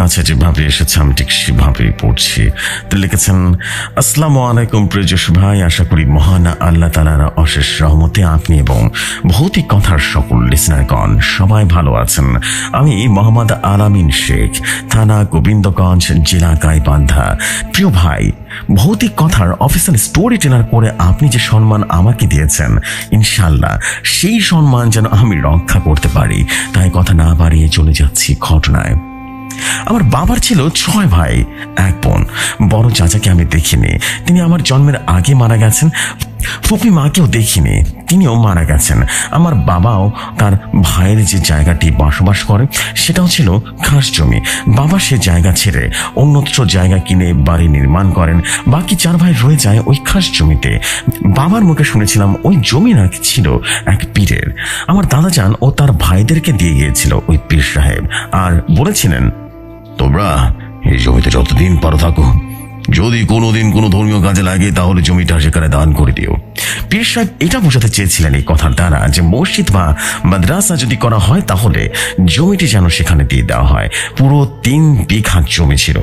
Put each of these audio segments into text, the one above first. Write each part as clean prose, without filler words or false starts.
কাছে যেভাবে এসেছে আমি ঠিক সেভাবেই পড়ছি। লিখেছেন, আসসালামু আলাইকুম প্রিয় যশু ভাই, আশা করি মহান আল্লাহ তাআলার অশেষ রহমতে আপনি এবং ভৌতিক কথার সকল লিসনারগণ সবাই ভালো আছেন। আমি মোহাম্মদ আলামিন শেখ, থানা গোবিন্দগঞ্জ, জেলা গাইবান্ধা। প্রিয় ভাই, ভৌতিক কথার অফিসিয়াল স্টোরি টেলার করে আপনি যে সম্মান আমাকে দিয়েছেন, ইনশাল্লাহ সেই সম্মান যেন আমি রক্ষা করতে পারি। তাই কথা না বাড়িয়ে চলে যাচ্ছি ঘটনায়। আমার বাবার ছিল 6 ভাই 1 বোন। বড় চাচাকে আমি দেখিনি, তিনি আমার জন্মের আগে মারা গেছেন। ফুপি মাকেও দেখিনি, তিনিও মারা গেছেন। আমার বাবাও তার ভাইয়ের যে জায়গাটি বসবাস করে সেটাও ছিল খাস জমি। বাবা সে জায়গা ছেড়ে অন্যত্র জায়গা কিনে বাড়ি নির্মাণ করেন। বাকি 4 ভাই রয়ে যায় ওই খাস জমিতে। বাবার মুখে শুনেছিলাম ওই জমি নাকি ছিল এক পীরের। আমার দাদা যান ও তার ভাইদেরকে দিয়ে গিয়েছিল ওই পীর সাহেব, আর বলেছিলেন, তোমরা এই জমিতে যতদিন পারো থাকো, যদি কোনোদিন কোনো ধর্মীয় কাজে লাগে তাহলে জমিটা সেখানে দান করে দিও। পীর সাহেব এটা বোঝাতে চেয়েছিলেন এই কথার দ্বারা যে মসজিদ বা মাদ্রাসা যদি করা হয় তাহলে জমিটি যেন সেখানে দিয়ে দেওয়া হয়। পুরো 3 বিঘা জমি ছিল।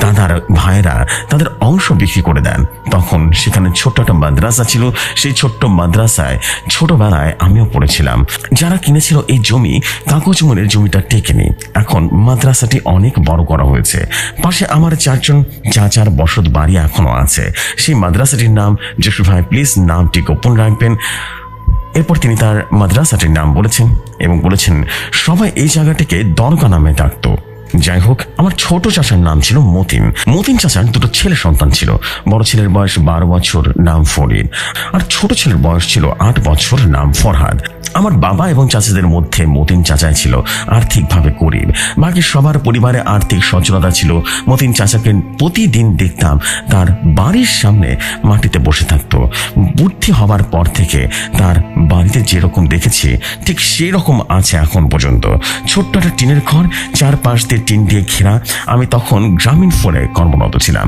দাদার ভাইয়েরা তাদের অংশ বিক্রি করে দেন। তখন সেখানে ছোট্ট একটা মাদ্রাসা ছিল। সেই ছোট্ট মাদ্রাসায় ছোটবেলায় আমিও পড়েছিলাম। যারা কিনেছিল এই জমি, কাগজ মনের জমিটা টেকেনি। এখন মাদ্রাসাটি অনেক বড় করা হয়েছে। পাশে আমার 4 জন চাচার বসত বাড়ি এখনো আছে। সেই মাদ্রাসাটির নাম, যশু ভাই প্লিজ নামটি গোপন রাখবেন। এরপর তিনি তার মাদ্রাসাটির নাম বলেছেন এবং বলেছেন সবাই এই জায়গাটিকে দরগা নামে ডাকতো। যাই হোক, আমার ছোট চাচার নাম ছিল মতিন। মতিন চাচার 2 ছেলে সন্তান ছিল। বড় ছেলের বয়স 12 বছর, নাম ফরিদ, আর ছোট ছেলের বয়স ছিল 8 বছর, নাম ফরহাদ। আমার বাবা এবং চাচাদের মধ্যে মতিন চাচাই ছিল আর্থিকভাবে গরিব। বাকি সবার পরিবারে আর্থিক সচ্ছলতা ছিল। মতিন চাচাকে প্রতিদিন দেখতাম তার বাড়ির সামনে মাটিতে বসে থাকতো। বুদ্ধি হবার পর থেকে তার বাড়িতে যেরকম দেখেছি ঠিক সেই রকম আছে এখন পর্যন্ত। ছোট্ট একটা টিনের ঘর, 4 পাশ দিয়ে টিন দিয়ে ঘেরা। আমি তখন গ্রামীণ ফোনে কর্মরত ছিলাম।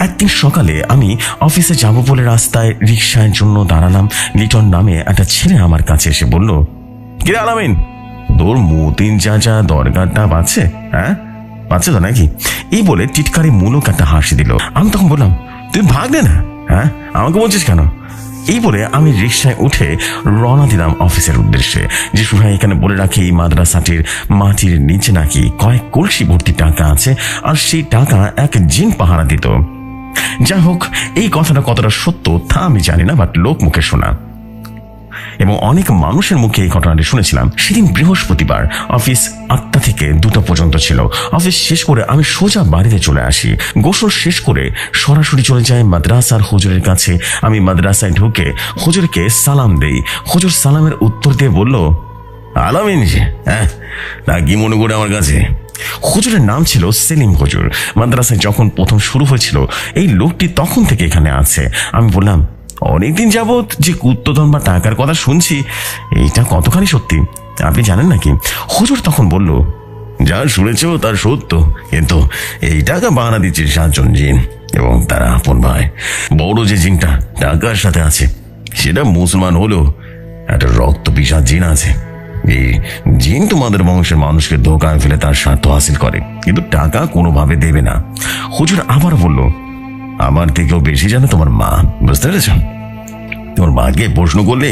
একদিন সকালে আমি অফিসে যাব বলে রাস্তায় রিক্সার জন্য দাঁড়ালাম। লিটন নামে একটা ছেলে আমার কাছে এসে বলল, কিরে আলামিন, তোর মতিন চাচা দরগাটা পাচ্ছে? হ্যাঁ পাচ্ছে তো নাকি? এই বলে টিটকারি মূলক একটা হাসি দিল। আমি তখন বললাম, তুই ভাগলে না? হ্যাঁ, আমাকে বলছিস কেন? এই বলে আমি রিক্সায় উঠে রওনা দিলাম অফিসের উদ্দেশ্যে। যশু ভাই এখানে বলে রাখি, এই মাদ্রাসাটির মাটির নিচে নাকি কয়েক কলসি ভর্তি টাকা আছে, আর সেই টাকা এক জিন পাহারা দিত। যাই হোক, এই কথাটা কতটা সত্য তা আমি জানি না, বাট লোক মুখে শোনা এবং অনেক মানুষের মুখে এই ঘটনাটি শুনেছিলাম। সেদিন বৃহস্পতিবার, অফিস 8টা থেকে 2টা পর্যন্ত ছিল। অফিস শেষ করে আমি সোজা বাড়িতে চলে আসি। গোসল শেষ করে সরাসরি চলে যাই মাদ্রাসার হুজুরের কাছে। আমি মাদ্রাসায় ঢুকে হুজুরকে সালাম দেই। হুজুর সালামের উত্তর দিয়ে বলল, আলামিন, হ্যাঁ তা কি মনে করে আমার কাছে? হুজুরের নাম ছিল সেলিম হুজুর। মাদ্রাসায় যখন প্রথম শুরু হয়েছিল এই লোকটি তখন থেকে এখানে আছে। আমি বললাম, অনেকদিন যাবৎ যে গুপ্তধন বা টাকার কথা শুনছি, এইটা কতখানি সত্যি আপনি জানেন নাকি? হুজুর তখন বলল, যা শুনেছ তার সত্য, কিন্তু এই টাকা বাহানা দিচ্ছে 7 জন জিন এবং তারা আপন ভাই। বড় যে জিনটা টাকার সাথে আছে সেটা মুসলমান হলেও একটা রক্ত পিসাচ জিন আছে। এই জিন তোমাদের বংশের মানুষকে ধোকায় ফেলে তার স্বার্থ হাসিল করে, কিন্তু টাকা কোনোভাবে দেবে না। হুজুর আবার বলল, আমার থেকেও বেশি জানে তোমার মা, বুঝতে পেরেছ? তোমার মাকে প্রশ্ন করলে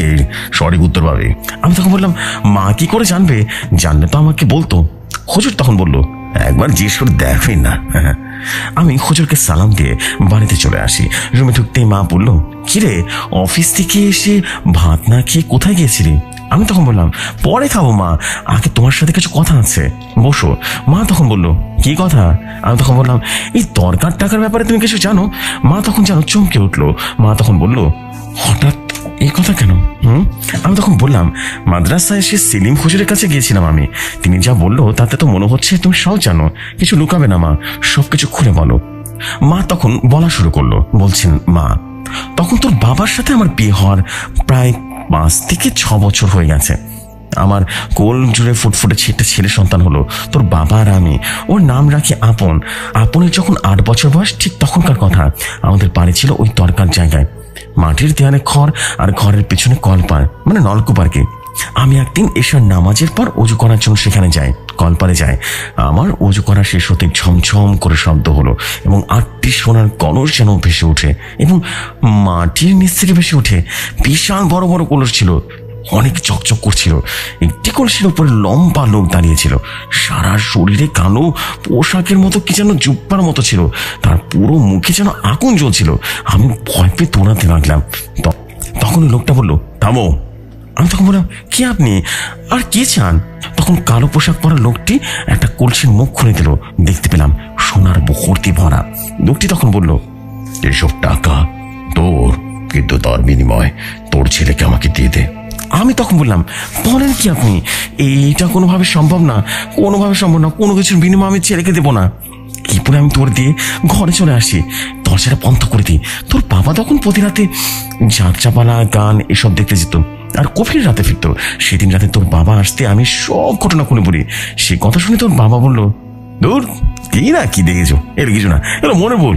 সঠিক উত্তর পাবে। আমি তখন বললাম, মা কি করে জানবে? জানলে তো আমাকে বলতো। হুজুর তখন বলল, একবার জিজ্ঞেস করে দেখবেন না? আমি হুজুরকে সালাম দিয়ে বাড়িতে চলে আসি। রুমে ঢুকতেই মা বলল, কিরে অফিস থেকে এসে ভাত না খেয়ে কোথায় গিয়েছিলি? আমি তখন বললাম, পরে খাবো মা, আগে তোমার সাথে কিছু কথা আছে, বসো। মা তখন বলল, কি কথা? আমি তখন বললাম, এই দরকার টাকার ব্যাপারে তুমি কিছু জানো? মা তখন যেন চমকে উঠলো। মা তখন বলল, হঠাৎ এই কথা কেন? আমি তখন বললাম, মাদ্রাসায় এসে সেলিম হুজুরের কাছে গিয়েছিলাম আমি। তিনি যা বললো তাতে তো মনে হচ্ছে তুমি সব জানো, কিছু লুকাবে না মা, সবকিছু খুলে বলো। মা তখন বলা শুরু করলো। বলছেন, মা, তখন তোর বাবার সাথে আমার বিয়ে হওয়ার প্রায় 5 থেকে 6 বছর হয়ে গেছে। আমার কোল জুড়ে ফুটফুটে ছিটে ছেলে সন্তান হলো। তোর বাবা আর আমি ওর নাম রাখি আপন। আপনের যখন 8 বছর বয়স, ঠিক তখনকার কথা। আমাদের বাড়ি ছিল ওই তরকার জায়গায়। মাটির দেয়ালে খড় আর ঘরের পেছনে কলপার, মানে নলকূপ আর কি। আমি একদিন এশার নামাজের পর অজু করার জন্য সেখানে যাই, কলপারে যাই। আমার অজু করা শেষ হতে ঝমঝম করে শব্দ হলো এবং 8টি সোনার কলস যেন ভেসে ওঠে এবং মাটির নিচ থেকে ভেসে ওঠে। বিশাল বড় বড় কলস ছিল, অনেক চকচক করছিল। একটি কলসির উপরে লম্বা লোক দাঁড়িয়েছিল, সারা শরীরে কালো, পোশাকের মতো কি যেন জুব্বার মতো ছিল, তার পুরো মুখে যেন আগুন জ্বলছিল। আমি ভয় পেয়ে দৌড়াতে লাগলাম। তখন ওই লোকটা বলল, থামো। আমি তখন বললাম, কি আপনি, আর কি চান? তখন কালো পোশাক পরা লোকটি একটা কলসির মুখ খুলে দিল। দেখতে পেলাম সোনার ভর্তি ভরা। লোকটি তখন বলল, এসব টাকা তোর, কিন্তু তার বিনিময় তোর ছেলেকে আমাকে দিয়ে দে। আমি তখন বললাম, বলেন কি আপনি, এইটা কোনোভাবে সম্ভব না, কোনোভাবে সম্ভব না, কোনো কিছুর বিনিময় আমি ছেলেকে দেবো না। এরপরে আমি তোর দিয়ে ঘরে চলে আসি, দরজাটা বন্ধ করে দিই। তোর বাবা তখন প্রতি রাতে যাত্রাপালা, গান এসব দেখতে যেত আর গভীর রাতে ফিরতো। সেদিন রাতে তোর বাবা আসতে আমি সব ঘটনা খুলে বলি। সে কথা শুনে তোর বাবা বলল, দূর, কি না কি দেখেছো, এর কিছু না, এলো মনে বল।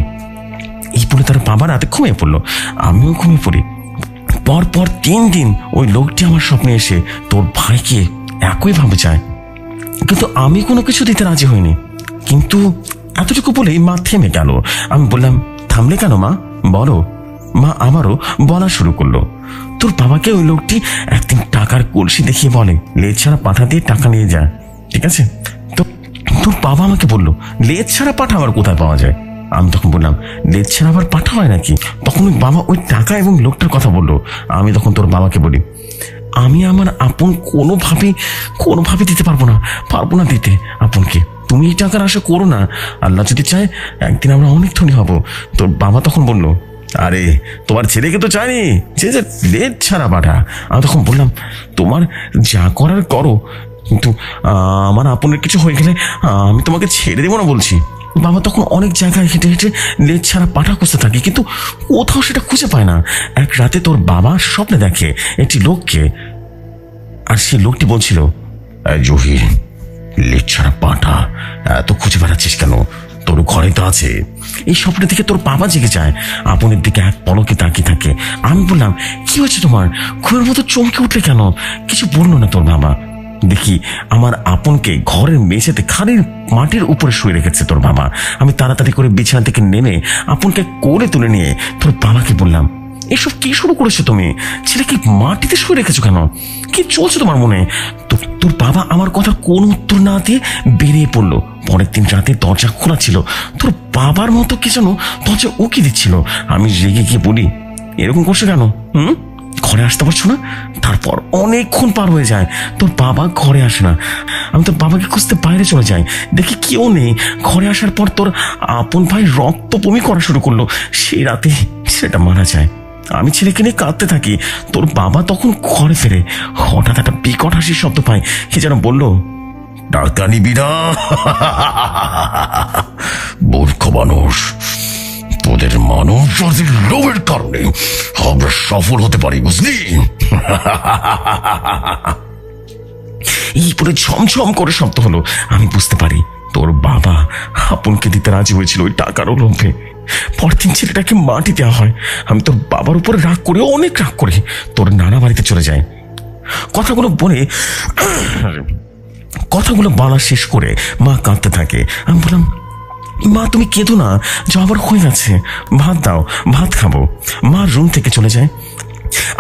এই বলে তার বাবা রাতে ঘুমিয়ে পড়লো, আমিও ঘুমিয়ে পড়ি। পরপর 3 দিন ওই লোকটি আমার স্বপ্নে এসে তোর ভাইকে একইভাবে চায়, কিন্তু আমি কোনো কিছু দিতে রাজি হইনি। কিন্তু এতটুকু বলেই মা থেমে গেল। আমি বললাম, থামলে কেন মা, বলো। মা আমারও বলা শুরু করলো। তোর বাবাকে ওই লোকটি একদিন টাকার কলসি দেখিয়ে বলে, লেজ ছাড়া পাঠা দিয়ে টাকা নিয়ে যা, ঠিক আছে? তো তোর বাবা আমাকে বললো, লেজ ছাড়া পাঠা আবার কোথায় পাওয়া যায়? আমি তখন বললাম, লেজ ছাড়া আবার পাঠা হয় নাকি? তখন ওই বাবা ওই টাকা এবং লোকটার কথা বললো। আমি তখন তোর বাবাকে বলি, আমি আমার আপন কোনোভাবে দিতে পারবো না দিতে আপনকে। তুমি এই টাকার আশা করো না, আল্লাহ যদি চায় একদিন আমরা অনেক ধনী হব। তোর বাবা তখন বলল, আরে তোমার ছেলেকে তো চাইনি, যে লেজ ছাড়া পাঠা। আমি তখন বললাম, তোমার যা করার করো, কিন্তু আমার আপনের কিছু হয়ে গেলে আমি তোমাকে ছেড়ে দেবো না বলছি। বাবা তখন অনেক জায়গায় হেঁটে হেঁটে লেজ ছাড়া পাঠা খুঁজতে থাকে, কিন্তু কোথাও সেটা খুঁজে পায় না। এক রাতে তোর বাবা স্বপ্নে দেখে একটি লোককে, আর সেই লোকটি বলছিল, জহির, লেজ ছাড়া পাঠা এত খুঁজে বেড়াচ্ছিস কেন? তোর ঘরে তো আছে। এই স্বপ্নের দিকে তোর বাবা জেগে যায়, আপনের দিকে এক পলকে তাকিয়ে থাকে। আমি বললাম, কি হয়েছে তোমার, ঘুমের মতো চমকে উঠলে কেন? কিছু বললো না তোর বাবা। দেখি আমার আপনকে ঘরের মেঝেতে খালির মাটির উপরে শুয়ে রেখেছে তোর বাবা। আমি তাড়াতাড়ি করে বিছানা থেকে নেমে আপনকে কোলে তুলে নিয়ে তোর বাবাকে বললাম, এসব কি শুরু করেছো তুমি? ছেলেকে মাটিতে শুয়ে রেখেছো কেন? কি চলছে তোমার মনে? তোর বাবা আমার কথা কোনো উত্তর না দিয়ে বেরিয়ে পড়লো। পরের দিন রাতে দরজা খোলা ছিল, তোর বাবার মতো কি যেন দরজা উকি দিচ্ছিল। আমি রেগে গিয়ে বলি, এরকম করছো কেন? ঘরে আসতে পারছো না? তারপর অনেকক্ষণ পার হয়ে যায়, তোর বাবা ঘরে আসে না। আমি তোর বাবাকে খুঁজতে বাইরে চলে যাই, দেখি কেউ নেই। ঘরে আসার পর তোর আপন ভাই রক্ত বমি করা শুরু করলো। সেই রাতে সেটা মারা যায়। আমি ছেলেকে নিয়ে কাঁদতে থাকি। তোর বাবা তখন ঘরে ফেরে, হঠাৎ একটা বিকট হাসির শব্দ পায়। কি যেন বললো, টাকা নিবি না মূর্খ মানুষ, তোদের মানব জাতির লোভের কারণে আমরা সফল হতে পারি, বুঝলি? এই পরে ঝমঝম করে শব্দ হলো। আমি বুঝতে পারি তোর বাবা আপনকে দিতে রাজি হয়েছিল ওই টাকার লোভে। পরদিন ছেলেটাকে মাটি দেওয়া হয়। আমি তোর বাবার উপরে রাগ করে, অনেক রাগ করে তোর নানা বাড়িতে চলে যাই। কথাগুলো বলা শেষ করে মা কাঁদতে থাকে। আমি বললাম, মা তুমি কেঁদো না, যা আবার হয়ে গেছে, ভাত দাও, ভাত খাবো। মা রুম থেকে চলে যায়।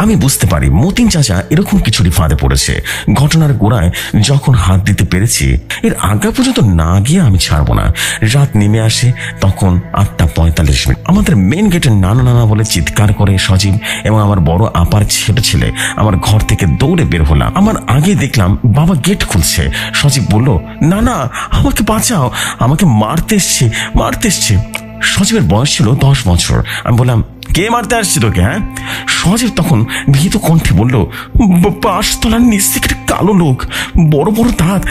আমি বুঝতে পারি মতিন চাচা এরকম কিছুরই ফাঁদে পড়েছে। ঘটনার গোড়ায় যখন হাত দিতে পেরেছি, এর আগে পর্যন্ত না গিয়ে আমি ছাড়বো না। রাত নেমে আসে তখন 8:45। আমাদের মেন গেটে নানা বলে চিৎকার করে সজীব এবং আমার বড় আপার ছোট ছেলে আমার ঘর থেকে দৌড়ে বের হলাম। আমার আগে দেখলাম বাবা গেট খুলছে। সজীব বলল, না আমাকে বাঁচাও, আমাকে মারতে এসছে। সজীবের বয়স ছিল 10 বছর। আমি বললাম, কে মারতে আসছে তোকে? হ্যাঁ? সজীব তখন ভীত কণ্ঠে বলল, বাঁশতলার নিচ থেকে কালো লোক, বড় বড় দাঁত,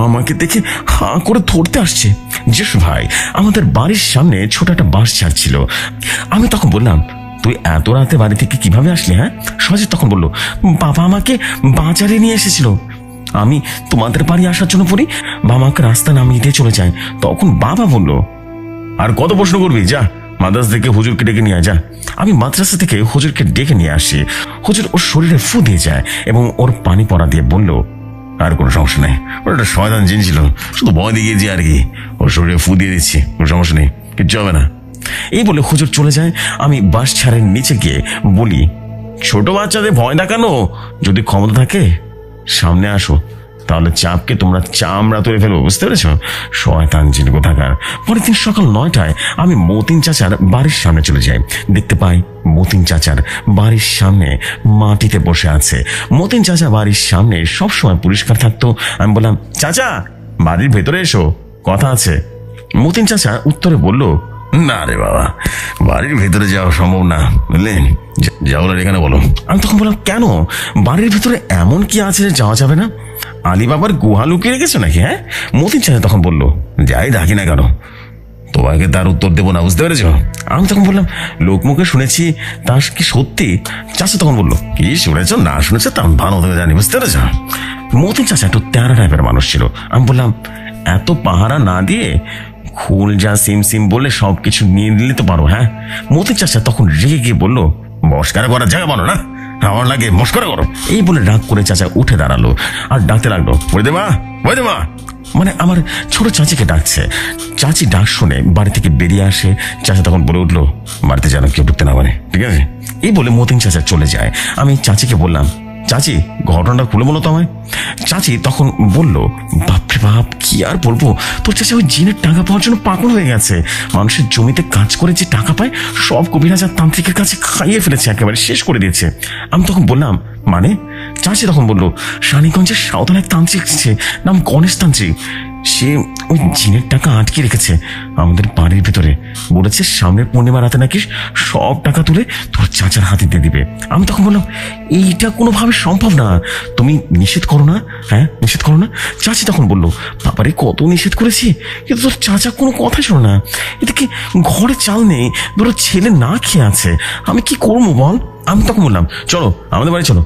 আমাকে দেখে হাঁ করে ধরতে আসছে। যেস ভাই, আমাদের বাড়ির সামনে ছোট একটা বাঁশ ঝাড় ছিল। আমি তখন বললাম, তুই এত রাতে বাড়ি থেকে কিভাবে আসলি? হ্যাঁ? সজীব তখন বলল, বাবা আমাকে বাজারে নিয়ে এসেছিল। আমি তোমাদের বাড়ি আসার জন্য বলি, বাবা আমাকে রাস্তা নামিয়ে দিয়ে চলে যায়। তখন বাবা বলল, আর কত প্রশ্ন করবি, যা মাদ্রাসা থেকে হুজুরকে ডেকে নিয়ে যা। আমি মাদ্রাসা থেকে হুজুরকে ডেকে নিয়ে আসি। হুজুর ওর শরীরে ফু দিয়ে যায় এবং ওর পানি পড়া দিয়ে বলল, আর কোনো সমস্যা নেই, ওর একটা শয়তান জিন ছিল, শুধু ভয় দেখিয়েছি আর কি, ওর শরীরে ফু দিয়ে দিচ্ছি, কোনো সমস্যা নেই, কিচ্ছু হবে না। এই বলে হুজুর চলে যায়। আমি বাস ছাড়ের নিচে গিয়ে বলি, ছোট বাচ্চাদের ভয় দেখানো, যদি ক্ষমতা থাকে সামনে আসো, তাহলে চাপকে তোমরা চামড়া তুলে ফেলবো, বুঝতে পেরেছ? শয়তান জিন কোথাকার। পরের দিন সকাল 9টায় আমি মতিন চাচার বাড়ির সামনে চলে যাই। দেখতে পাই মতিন চাচার বাড়ির সামনে মাটিতে বসে আছে। মতিন চাচা বাড়ির সামনে সবসময় পরিষ্কার থাকতো। আমি বললাম, চাচা বাড়ির ভেতরে এসো, কথা আছে। মতিন চাচা উত্তরে বলল, না রে বাবা, বাড়ির ভেতরে যাওয়া সম্ভব না, বুঝলেন, যাও এখানে বলো। আমি তখন বললাম, কেন, বাড়ির ভেতরে এমন কি আছে যে যাওয়া যাবে না? আলী বাবার গুহা লুকিয়ে রেখেছো নাকি? হ্যাঁ। মতিন চাচা তখন বলল, যাই ডাকি না কেন, তোমাকে তার উত্তর দেবো না, বুঝতে পেরেছ? আমি তখন বললাম, লোকমুখে শুনেছি, তা কি সত্যি? চাচা তখন বলল, কি শুনেছ না শুনেছ তা ভালো তুমি জানি, বুঝতে পেরেছ? মতিন চাচা একটু তেরা টাইপের মানুষ ছিল। আমি বললাম, এত পাহারা না দিয়ে খুল যা সিম সিম বলে সবকিছু নিয়ে নিলে তো পারো। হ্যাঁ। মতিন চাচা তখন রেগে গিয়ে বলল, মস্কারা করার জায়গা বলো না, আমার লাগে মস্করা করো। এই বলে রাগ করে চাচা উঠে দাঁড়ালো আর ডাকতে লাগলো, বৈদেমা, বৈদেমা, মানে আমার ছোট চাচিকে ডাকছে। চাচি ডাক শুনে বাড়ি থেকে বেরিয়ে আসে। চাচা তখন বলে উঠলো, বাড়িতে যেন কেউ ঢুকতে না পারে, ঠিক আছে? এই বলে মতিন চাচা চলে যায়। আমি চাচিকে বললাম, চাচি ঘটনাটা খুলে বলো তো আমায়। চাচি তখন বলল, বাপরে বাপ, কি আর বলবো, তোর চাচা ওই জিনের টাকা পাওয়ার জন্য পাগল হয়ে গেছে। মানুষের জমিতে কাজ করে যে টাকা পায় সব কবিরাজ আর তান্ত্রিকের কাছে খাইয়ে ফেলেছে, একেবারে শেষ করে দিয়েছে। আমি তখন বললাম, মানে? চাচি তখন বলল, রানীগঞ্জের সাঁওতাল এক তান্ত্রিক এসেছে, নাম গণেশ তান্ত্রিক, সে ওই জিনের টাকা আটকে রেখেছে আমাদের বাড়ির ভেতরে। বলেছে সামনের পূর্ণিমা রাতে নাকি সব টাকা তুলে তোর চাচার হাতে দিয়ে দিবে। আমি তখন বললাম, এইটা কোনোভাবে সম্ভব না, তুমি নিষেধ করো না। হ্যাঁ, নিষেধ করো না। চাচি তখন বললো, বাবারে কত নিষেধ করেছি, কিন্তু তোর চাচা কোনো কথা শোনো না। এদিকে ঘরে চাল নেই, দুটো ছেলে না খেয়ে আছে, আমি কি করবো বল? আমি তখন বললাম, চলো আমাদের বাড়ি চলো,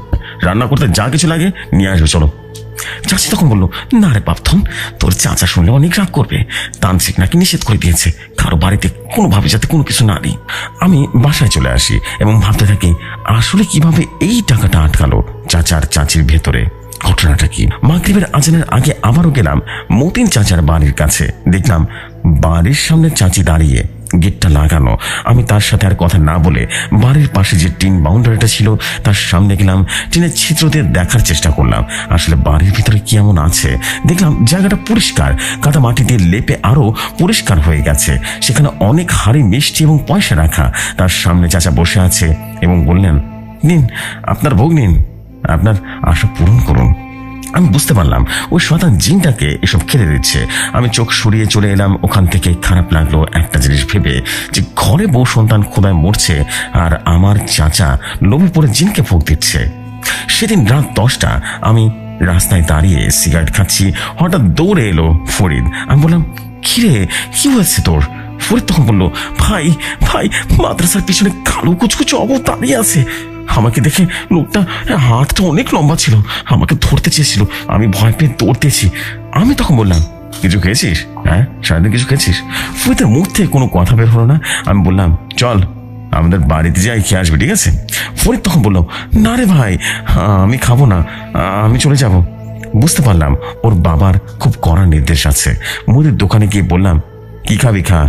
রান্না করতে যা কিছু লাগে নিয়ে আসবে, চলো। চাচি তখন বললো, না রে বাপথন, তোর চাচা শুনলে অনেক রাগ করবে, তান্ত্রিক নাকি নিষেধ করে দিয়েছে কারো বাড়িতে কোনোভাবে যাতে কোনো কিছু না দিই। আমি বাসায় চলে আসি এবং ভাবতে থাকি, আসলে কিভাবে এই টাকাটা আটকালো চাচার চাচির ভেতরে, ঘটনাটা কি? মাগরিবের আজানের আগে আবারও গেলাম মতিন চাচার বাড়ির কাছে। দেখলাম বাড়ির সামনে চাচি দাঁড়িয়ে, গেটটা লাগানো। আমি তার সাথে আর কথা না বলে বাড়ির পাশে যে টিন বাউন্ডারিটা ছিল তার সামনে গেলাম। টিনের ছিদ্র দিয়ে দেখার চেষ্টা করলাম আসলে বাড়ির ভিতরে কি এমন আছে। দেখলাম জায়গাটা পরিষ্কার, কাদা মাটি দিয়ে লেপে আরো পরিষ্কার হয়ে গেছে। সেখানে অনেক হাড়ি মিষ্টি এবং পয়সা রাখা। তার সামনে চাচা বসে আছে এবং বললেন, নিন আপনার ভোগ নিন, আপনার আশা পূরণ করুন। আমি বুঝতে পারলাম ওই শয়তান জিনটাকে এসব খেলে দিচ্ছে। আমি চোখ সরিয়ে চলে এলাম ওখান থেকে। খারাপ লাগলো একটা জিনিস ভেবে, যে ঘরে বউ সন্তান খোদায় মরছে আর আমার চাচা লোভে পড়ে জিনকে ভোগ দিচ্ছে। সেদিন রাত 10টা আমি রাস্তায় দাঁড়িয়ে সিগারেট খাচ্ছি, হঠাৎ দৌড়ে এলো ফরিদ। আমি বললাম, কিরে কি হয়েছে তোর? ফরিদ তখন বললো, ভাই ভাই, মাদ্রাসার পিছনে কালো কুচকুচো অবধ দাঁড়িয়ে আছে। আমাকে দেখে লোকটা, হাতটা অনেক লম্বা ছিল, আমাকে ধরতে চেয়েছিল। আমি ভয় পেয়ে দৌড়তেছি। আমি তখন বললাম, কিছু খেয়েছিস? হ্যাঁ, সারাদিন কিছু খেয়েছিস? ফরিদের মুখ থেকে কোনো কথা বের হলো না। আমি বললাম, চল আমাদের বাড়িতে যাই, খেয়ে আসবে, ঠিক আছে? ফরিদ তখন বললো, না রে ভাই, আমি খাবো না, আমি চলে যাব। বুঝতে পারলাম ওর বাবার খুব কড়া নির্দেশ আছে। মুদির দোকানে গিয়ে বললাম, কি খাবি খা।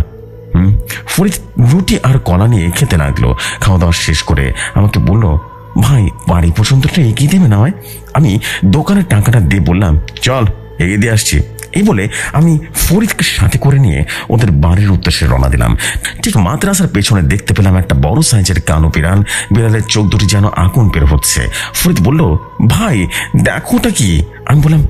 ফরিদ রুটি আর কলা নিয়ে খেতে লাগলো। খাওয়া দাওয়া শেষ করে আমাকে বলল, ভাই বাড়ি পর্যন্ত একটু এগিয়ে দেবে না হয়? আমি দোকানের টাকাটা দিয়ে বললাম, চল এগিয়ে দিয়ে আসছি। এই বলে আমি ফরিদকে সাথে করে নিয়ে ওদের বাড়ির উদ্দেশ্যে রওনা দিলাম। ঠিক মাদ্রাসার পেছনে দেখতে পেলাম একটা বড় সাইজের কালো বিড়াল। বিড়ালের চোখ দুটি যেন আগুন বের হচ্ছে। ফরিদ বলল, ভাই দেখোটা কি? আমি বললাম,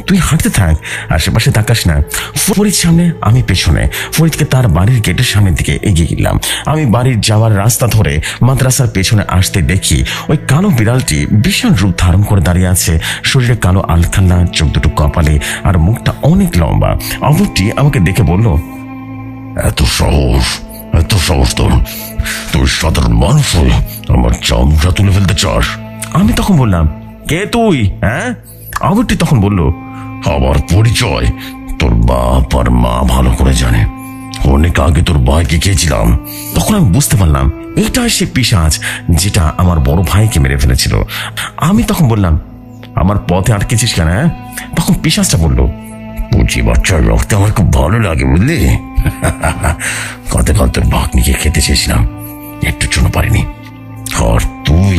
তুই হাঁটতে থাক, আশেপাশে তাকাস না। ফরিদ সামনে, আমি পেছনে। ফরিদকে তার বাড়ির গেটের সামনের দিকে এগিয়ে গেলাম। আমি বাড়ির যাওয়ার রাস্তা ধরে মাদ্রাসার পেছনে আসতে দেখি ওই কালো বিড়ালটি বিশাল রূপ ধারণ করে দাঁড়িয়ে আছে। শরীরে কালো আলখাল্লা, চোখ দুটো কপালে আর মুখটা অনেক লম্বা। অবরটি আমাকে দেখে বলল, এত সাহস তোর, তুই সাধারণ মানুষ হয়ে আমার চামড়া তুলে ফেলতে চাস? আমি তখন বললাম, কে তুই? হ্যাঁ। অবরটি তখন বলল, আমার পরিচয় তোর বাপ আর মা ভালো করে জানে। অনেক আগে তোর ভাইকে খেয়েছিলাম। তখন আমি বুঝতে পারলাম এইটাই সে পিশাচ যেটা আমার বড় ভাইকে মেরে ফেলেছিল। আমি তখন বললাম, আমার পথে আটকেছিস কেন? তখন পিশাচটা বলল, বুঝি বাচ্চার রক্ত আমার খুব ভালো লাগে বুঝলি। গতকাল তোর ভাগ্নিকে খেতে চেয়েছিলাম, একটু জন্য পারিনি। আর তুই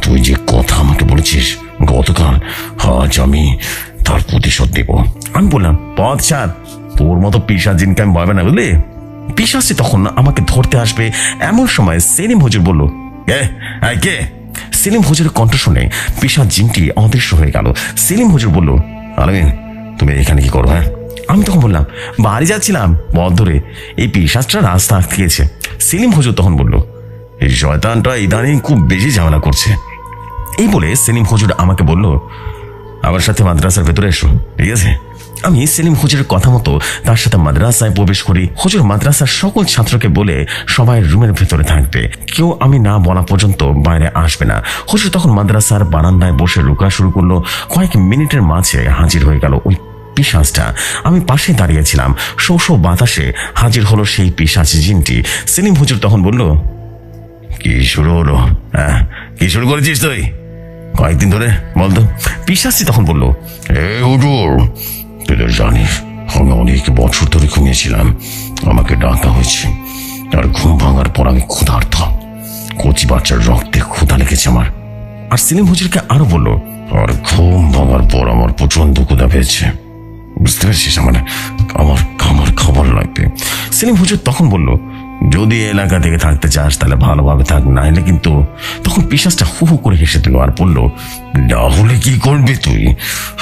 তুই যে কথা আমাকে বলেছিস গতকাল, আজ আমি তার প্রতিশোধ দেব। আমি বললাম, পথ ছাড়, তোর মতো পিশাচ জিনকে আমি ভয় পাই না বুঝলি। পিশাচটি তখন আমাকে ধরতে আসবে এমন সময় সেলিম হুজুর বলল, কে? সেলিম হুজুরের কণ্ঠ শুনে পিশাচ জিনটি অদৃশ্য হয়ে গেল। সেলিম হুজুর বলল, আলামিন তুমি এখানে কি করো? আমি তখন বললাম, বাড়ি যাচ্ছিলাম, পথ ধরে এই পিশাচটা রাস্তা আটকেছে। সেলিম হুজুর তখন বলল, এই শয়তানটা ইদানিং খুব বেশি ঝামেলা করছে। এই বলে সেলিম হুজুর আমাকে বলল, আমার সাথে মাদ্রাসার ভেতরে এসো, ঠিক আছে? আমি সেলিম হুজুরের কথা মতো তার সাথে মাদ্রাসায় প্রবেশ করি। হুজুর মাদ্রাসার সকল ছাত্রকে বলে সবাই রুমের ভেতরে থাকবে, কেউ আমি না বলা পর্যন্ত বাইরে আসবে না। হুজুর তখন মাদ্রাসার বারান্দায় বসে রুকা শুরু করলো। কয়েক মিনিটের মাঝে হাজির হয়ে গেল ওই পিশাচটা। আমি পাশে দাঁড়িয়েছিলাম, শো শো বাতাসে হাজির হলো সেই পিশাচ জিনটি। সেলিম হুজুর তখন বলল, কি শুরু হলো? কি শুরু করেছিস তুই কয়েকদিন ধরে বলতো? পিশাচটি তখন বলল, হুজুর তুই তো জানিস আমি অনেক বছর ধরে ঘুমিয়েছিলাম, আমাকে ডাকা হয়েছে। আর ঘুম ভাঙার পর আমি ক্ষুধার্ত, কচি বাচ্চার রক্তে ক্ষুধা লেগেছে আমার। আর সেলিম হুজুরকে আরো বলল, আর ঘুম ভাঙার পর আমার প্রচন্ড ক্ষুধা পেয়েছে, বুঝতে পেরেছিস? আমার আমার খাবার লাগবে। সেলিম হুজুর তখন বলল, যদি এলাকা থেকে থাকতে চাস তাহলে ভালোভাবে থাক, নাইলে কিন্তু। তখন পিশাচটা হু হু করে হেসে দিল আর বলল, না হলে কি করবি তুই?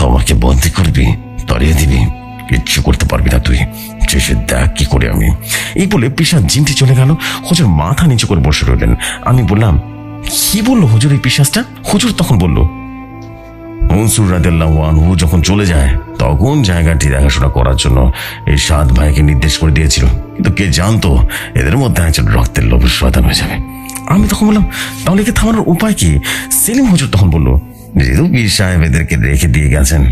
আমাকে বন্দি করবি, তাড়িয়ে দিবি, কিচ্ছু করতে পারবি না তুই, শেষে দেখ কি করে আমি। এই বলে পিশাচ জিনটি চলে গেল। হুজুর মাথা নিচু করে বসে রইলেন। আমি বললাম, কি বললো হুজুর এই পিশাচটা? হুজুর তখন বলল, মনসুর রাদিয়াল্লাহু আনহু যখন চলে যায় তখন জায়গাটি দেখাশোনা করার জন্য এই 7 ভাইকে নির্দেশ করে দিয়েছিল, কিন্তু কে জানতো এদের মধ্যে একজন রক্তের লোভে শয়তান হয়ে যাবে। আমি তখন বললাম, তাহলে কি থামানোর উপায় কি? সেলিম হুজুর তখন বলল, যেহেতু পীর সাহেব এদেরকে রেখে দিয়ে গেছেন,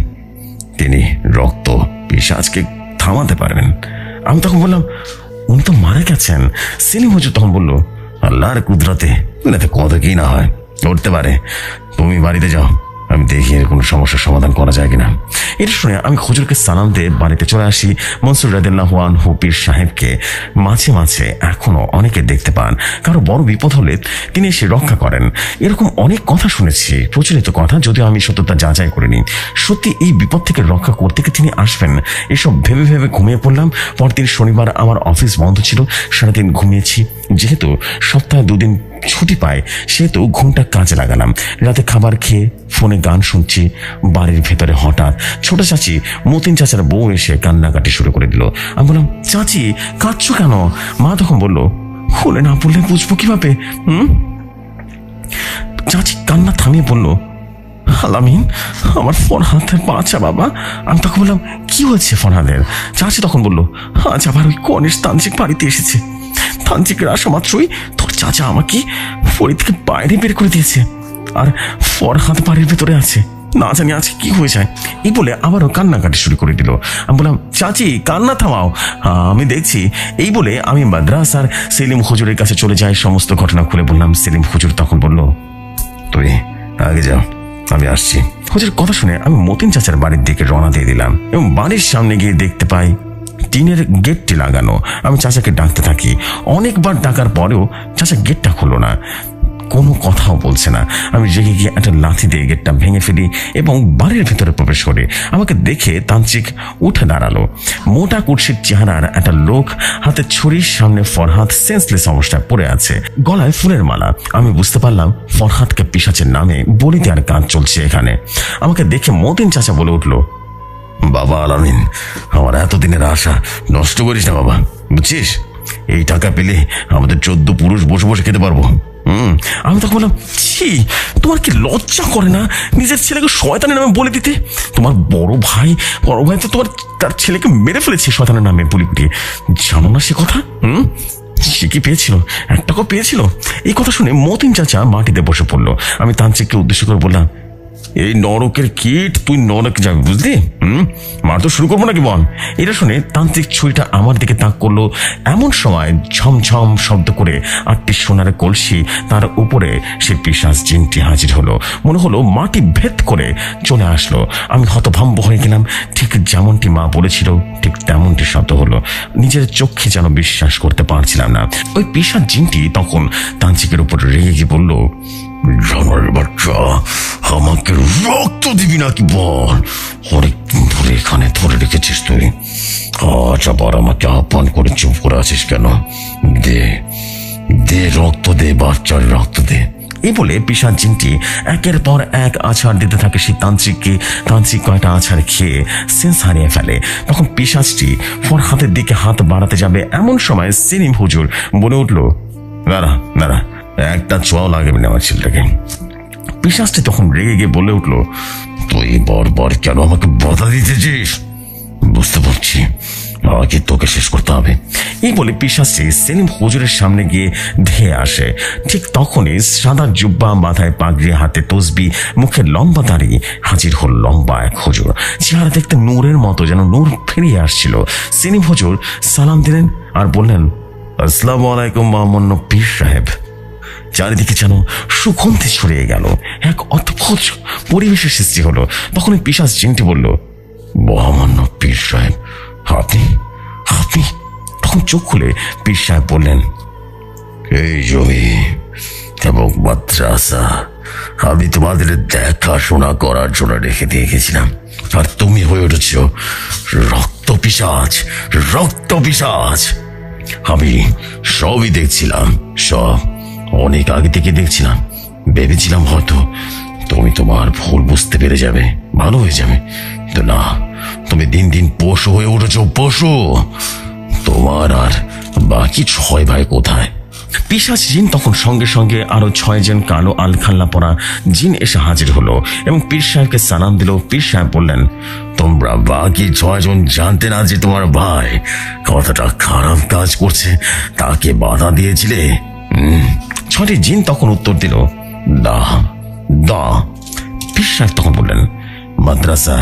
তিনি রক্ত পিশাচকে থামাতে পারবেন। আমি তখন বললাম, উনি তো মারা গেছেন। সেলিম হুজুর তখন বলল, আল্লাহর কুদরতে কত কি না হয় করতে পারে, তুমি বাড়িতে যাও, আমি দেখি এর কোনো সমস্যার সমাধান করা যায় কিনা। এটা শুনে আমি হুজুরকে সালাম দিয়ে বাড়িতে চলে আসি। মনসুর রাদিয়াল্লাহু আনহু পীর সাহেবকে মাঝে মাঝে এখনো অনেকে দেখতে পান, কারো বড় বিপদ হলে তিনি এসে রক্ষা করেন। এরকম অনেক কথা শুনেছি, প্রচলিত কথা, যদিও আমি সত্যতা যাচাই করিনি। সত্যি এই বিপদ থেকে রক্ষা করতে তিনি আসবেন এসব ভেবে ভেবে ঘুমিয়ে পড়লাম। পরদিন শনিবার আমার অফিস বন্ধ ছিল, সারাদিন ঘুমিয়েছি। যেহেতু সপ্তাহে 2 দিন ছুটি পাই সেহেতু ঘুমটা কাজে লাগালাম। রাতে খাবার খেয়ে ফোনে গান শুনছি। বাড়ির ভেতরে হঠাৎ ছোট চাচি মতিন চাচার বউ এসে কান্নাকাটি শুরু করে দিল। আমি বললাম, চাচি কাঁদছো কেন? মা তখন বলল, খুলে না বললে বুঝবো কিভাবে? চাচি কান্না থামিয়ে বলল, আলামিন আমার ফরহাদের বাচ্চা বাবা। আমি তখন বললাম, কি হয়েছে ফরহাদের? চাচি তখন বলল, আজ আবার ওই কনিষ্ঠ তান্ত্রিক বাড়িতে এসেছে। তান্ত্রিকের আসা মাত্রই তোর চাচা আমাকে বাড়ি থেকে বাইরে বের করে দিয়েছে, আর ফরহাদ বাড়ির ভেতরে আছে, না জানি আজকে কি হয়ে যায়। এই বলে আবারও কান্নাকাটি শুরু করে দিল। আমি বললাম, চাচি কান্না থামাও, আমি দেখছি। এই বলে আমি মাদ্রাসার সেলিম হুজুরের কাছে চলে যাই, সমস্ত ঘটনা খুলে বললাম। সেলিম হুজুর তখন বলল, তুই আগে যাও, আমি আসছি। হুজুর কথা শুনে আমি মতিন চাচার বাড়ির দিকে রওনা দিয়ে দিলাম এবং বাড়ির সামনে গিয়ে দেখতে পাই টিনের গেটটি লাগানো। আমি চাচাকে ডাকতে থাকি, অনেকবার ডাকার পরেও চাচা গেটটা খুললো না, কোনো কথাও বলছে না। আমি রেগে গিয়ে একটা লাথি দিয়ে গেটটা ভেঙে ফেলি এবং বাড়ির ভেতরে প্রবেশ করি। আমাকে দেখে তান্ত্রিক উঠে দাঁড়ালো। মোটা কুৎসিত চেহারার একটা লোক, হাতে ছুরির সামনে ফরহাদ সেন্সলেস অবস্থায় পড়ে আছে, গলায় ফুলের মালা। আমি বুঝতে পারলাম ফরহাদকে পিশাচের নামে বলি দেওয়ার কাজ চলছে এখানে। আমাকে দেখে মতিন চাচা বলে উঠলো, বাবা আলামিন, আমার এতদিনের আশা নষ্ট করিস না বাবা, বুঝছিস? এই টাকা পেলে আমাদের 14 পুরুষ বসে বসে খেতে পারবো। আমি তখন বললাম, ছি, তোমার কি লজ্জা করে না নিজের ছেলেকে শয়তানের নামে বলে দিতে? তোমার বড় ভাই তো তার ছেলেকে মেরে ফেলেছে শয়তানের নামে বলি পিটিয়ে, জানো না সে কথা? সে কি পেয়েছিল? 1 টাকা পেয়েছিল? এই কথা শুনে মতিন চাচা মাটিতে বসে পড়লো। আমি তান্ত্রিককে উদ্দেশ্য করে বললাম, এই নরকের কীট, তুই নরকে যাবি বুঝলি? মার তো শুরু করবো নাকি বল? এটা শুনে তান্ত্রিক ছুরিটা আমার দিকে তাক করলো। এমন সময় ঝমঝম শব্দ করে 8টি সোনার কলসি, তার উপরে সে পিশাচ জিনটি হাজির হলো। মনে হলো মাটি ভেদ করে চলে আসলো। আমি হতভম্ব হয়ে গেলাম। ঠিক যেমনটি মা বলেছিল ঠিক তেমনটি শব্দ হলো। নিজের চোখে যেন বিশ্বাস করতে পারছিলাম না। ওই পিশাচ জিনটি তখন তান্ত্রিকের উপর রেগে গিয়ে বলল, জানোয়ারের বাচ্চা, আমাকে রক্ত দিবি নাকি বল? অনেকদিন ধরে এখানে ধরে রেখেছিস তুই, আজ আবার আমাকে আহ্বান করে চুপ করে আছিস কেন? দে দে, রক্ত দে, বাচ্চার রক্ত দে। এই বলে পিশাচ জিনটি একের পর এক আছাড় দিতে থাকে সেই তান্ত্রিককে। তান্ত্রিক কয়টা আছাড় খেয়ে সেন্স হারিয়ে ফেলে। তখন পিশাচটি ফরহাদের দিকে হাত বাড়াতে যাবে, এমন সময় সেলিম হুজুর বলে উঠল, দাঁড়া দাঁড়া, একটা ছোঁয়াও লাগবে না আমার ছেলেটাকে। পিশাচটি তখন রেগে গিয়ে বলে উঠল, তুই বারবার কেন আমাকে বাধা দিতেছিস? বুঝতে পারছি, আমাকে তোকে শেষ করতে হবে। এই বলে পিশাচটি সেলিম হুজুরের সামনে গিয়ে ধেয়ে আসে। ঠিক তখনই সাদা জুব্বা, মাথায় পাগড়ি, হাতে তসবি, মুখে লম্বা দাড়ি হাজির হল লম্বা এক হুজুর। চেহারা দেখতে নূরের মতো, যেন নূর ফিরিয়ে আসছিল। সেলিম হুজুর সালাম দিলেন আর বললেন, আসসালামু আলাইকুম মহামান্য পীর সাহেব। চারিদিকে যেন সুগন্ধে ছড়িয়ে গেল, এক অদ্ভুত পরিবেশের সৃষ্টি হলো। তখন পিশাচ জিনটি বলল, মহামান্য পীর সাহেব, আপনি আপনি তখন চোখ খুলে পীর সাহেব বললেন, এই জমি এবং মাদ্রাসা আমি তোমাদের দেখাশোনা করার জন্য রেখে দিয়ে গেছিলাম, আর তুমি হয়ে উঠেছ রক্ত পিশাচ, রক্ত পিশাচ। আমি সবই দেখছিলাম, সব অনেক আগে থেকে দেখছিলাম। ভেবেছিলাম হয়তো তুমি তোমার ভুল বুঝতে পেরে যাবে, ভালো হয়ে যাবে, তো না, তুমি দিন দিন পশু হয়ে উঠেছ, পশু। তোমার আর বাকি 6 ভাই কোথায়? পিশাচ জিন তখন সঙ্গে সঙ্গে আরো 6 জন কালো আলখাল্লা পরা জিন এসে হাজির হলো এবং পীর সাহেবকে সালাম দিল। পীর সাহেব বললেন, তোমরা বাকি 6 জন জানতে না যে তোমার ভাই কতটা খারাপ কাজ করছে, তাকে বাধা দিয়েছিলে? 6টি জিন তখন উত্তর দিল, দা দা। পীর সাহেব তখন বললেন, মাদ্রাসা,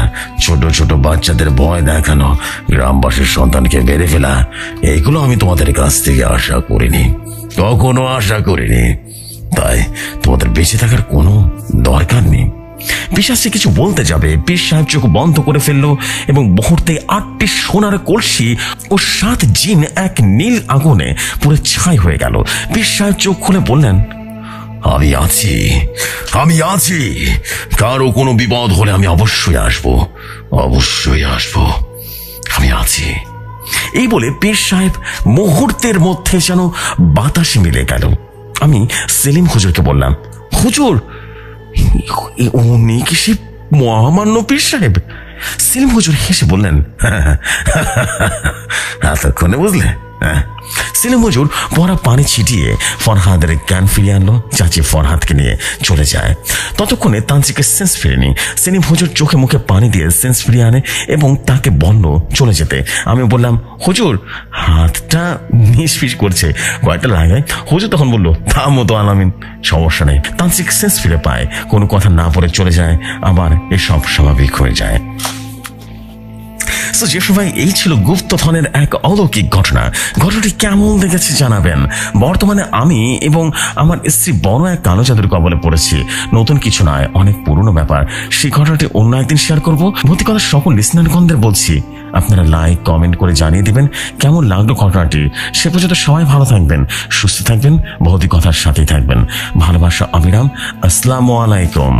ছোট ছোট বাচ্চাদের ভয় দেখানো, গ্রামবাসীর সন্তানকে মেরে ফেলা, এইগুলো আমি তোমাদের কাছ থেকে আশা করিনি, কখনো আশা করিনি। তাই তোমাদের বেঁচে থাকার কোনো দরকার নেই। পিশাচে কিছু বলতে যাবে, পীর সাহেব চোখ বন্ধ করে ফেললো এবং মুহূর্তে 8টি সোনার কলসি ও 7 জিন এক নীল আগুনে পুরো ছাই হয়ে গেল। পীর সাহেব চোখ খুলে বললেন, আমি আছি, আমি আছি, কারো কোনো বিপদ হলে আমি অবশ্যই আসবো, অবশ্যই আসবো, আমি আছি। এই বলে পীর সাহেব মুহূর্তের মধ্যে যেন বাতাসে মিলে গেল। আমি সেলিম হুজুরকে বললাম, হুজুর, উনি কি সে মহামান্য পীর সাহেব? সেলিম হুজুর হেসে বললেন, এতক্ষণে বুঝলে? সেলিম হুজুর পরা পানি ছিটিয়ে ফরহাদের জ্ঞান ফিরিয়ে আনলো। চাচি ফরহাদকে নিয়ে চলে যায়। ততক্ষণে তান্ত্রিকের সেন্স ফিরেনি। সেলিম হুজুর চোখে মুখে পানি দিয়ে সেন্স ফিরিয়ে আনে এবং তাকে বলল চলে যেতে। আমি বললাম, হুজুর, হাতটা নিষ্ফিস করছে, কয়েকটা লাগাই। হুজুর তখন বলল, থামো তো আলামিন, সমস্যা নেই। তান্ত্রিক সেন্স ফিরে পায়, কোনো কথা না বলে চলে যায়, আবার এসব স্বাভাবিক হয়ে যায়। জেসু ভাই, এই ছিল গুপ্তধনের এক অলৌকিক ঘটনা। ঘটনাটি কেমন লেগেছে জানাবেন। বর্তমানে আমি এবং আমার স্ত্রী বড় এক কালো জাদুর কবলে পড়েছি। নতুন কিছু নয়, অনেক পুরনো ব্যাপার। সেই ঘটনাটি অন্য একদিন শেয়ার করবো। ভৌতিক কথার সকল লিসনারগণদের বলছি, আপনারা লাইক কমেন্ট করে জানিয়ে দিবেন কেমন লাগলো ঘটনাটি। সে পর্যন্ত সবাই ভালো থাকবেন, সুস্থ থাকবেন, ভৌতিক কথার সাথেই থাকবেন। ভালোবাসা অবিরাম। আসসালামু আলাইকুম।